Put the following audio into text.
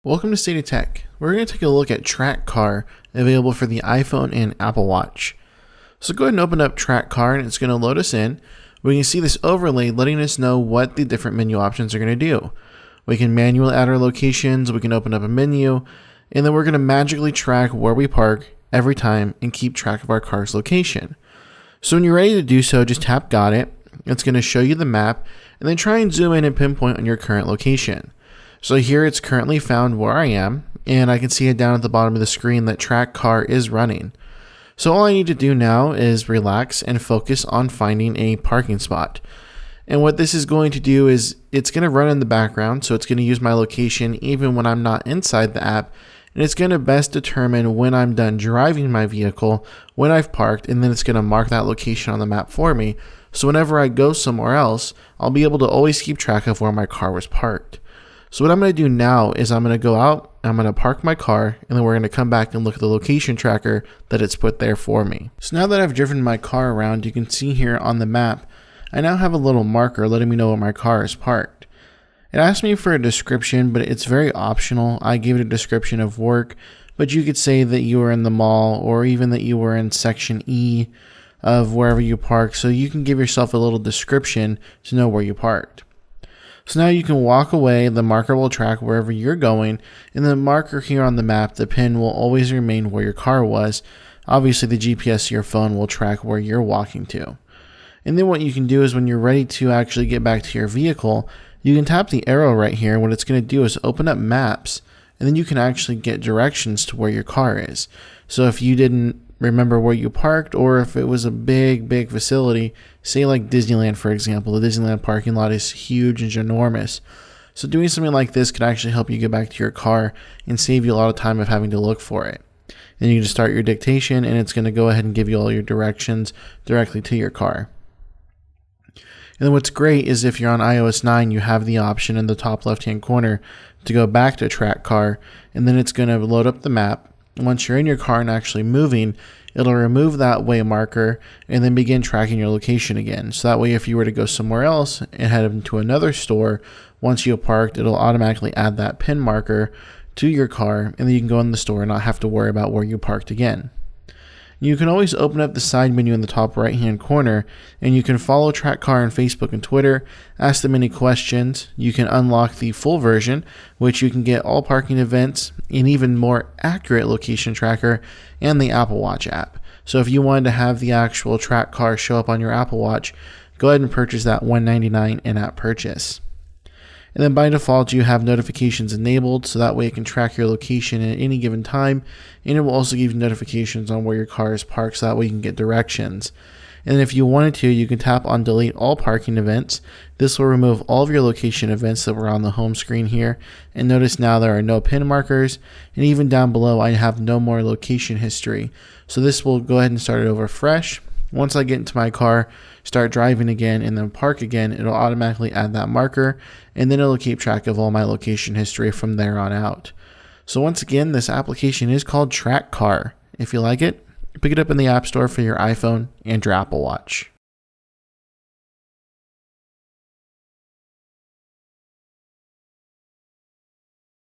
Welcome to State of Tech. We're going to take a look at TrakCar, available for the iPhone and Apple Watch. So go ahead and open up TrakCar and it's going to load us in. We can see this overlay letting us know what the different menu options are going to do. We can manually add our locations, we can open up a menu, and then we're going to magically track where we park every time and keep track of our car's location. So when you're ready to do so, just tap Got It. It's going to show you the map and then try and zoom in and pinpoint on your current location. So here it's currently found where I am, and I can see it down at the bottom of the screen that TrakCar is running. So all I need to do now is relax and focus on finding a parking spot. And what this is going to do is it's going to run in the background, so it's going to use my location even when I'm not inside the app, and it's going to best determine when I'm done driving my vehicle, when I've parked, and then it's going to mark that location on the map for me. So whenever I go somewhere else, I'll be able to always keep track of where my car was parked. So what I'm going to do now is I'm going to go out, I'm going to park my car, and then we're going to come back and look at the location tracker that it's put there for me. So now that I've driven my car around, you can see here on the map, I now have a little marker letting me know where my car is parked. It asked me for a description, but it's very optional. I gave it a description of work, but you could say that you were in the mall or even that you were in section E of wherever you park, so you can give yourself a little description to know where you parked. So now you can walk away, the marker will track wherever you're going, and the marker here on the map, the pin, will always remain where your car was. Obviously the GPS to your phone will track where you're walking to. And then what you can do is when you're ready to actually get back to your vehicle, you can tap the arrow right here. What it's going to do is open up maps, and then you can actually get directions to where your car is. So if you didn't remember where you parked, or if it was a big facility, say like Disneyland, for example, the Disneyland parking lot is huge and ginormous. So doing something like this could actually help you get back to your car and save you a lot of time of having to look for it. Then you can just start your dictation, and it's going to go ahead and give you all your directions directly to your car. And then what's great is if you're on iOS 9, you have the option in the top left-hand corner to go back to TrakCar, and then it's going to load up the map. Once you're in your car and actually moving, it'll remove that way marker and then begin tracking your location again. So that way, if you were to go somewhere else and head into another store, once you have parked, it'll automatically add that pin marker to your car, and then you can go in the store and not have to worry about where you parked again. You can always open up the side menu in the top right hand corner, and you can follow TrakCar on Facebook and Twitter, ask them any questions. You can unlock the full version, which you can get all parking events, an even more accurate location tracker, and the Apple Watch app. So if you wanted to have the actual TrakCar show up on your Apple Watch, go ahead and purchase that $199 in-app purchase. And then by default, you have notifications enabled, so that way it can track your location at any given time, and it will also give you notifications on where your car is parked, so that way you can get directions. And then if you wanted to, you can tap on delete all parking events. This will remove all of your location events that were on the home screen here. And notice now there are no pin markers, and even down below I have no more location history. So this will go ahead and start it over fresh. Once I get into my car, start driving again, and then park again, it'll automatically add that marker, and then it'll keep track of all my location history from there on out. So once again, this application is called TrakCar. If you like it, pick it up in the App Store for your iPhone and your Apple Watch.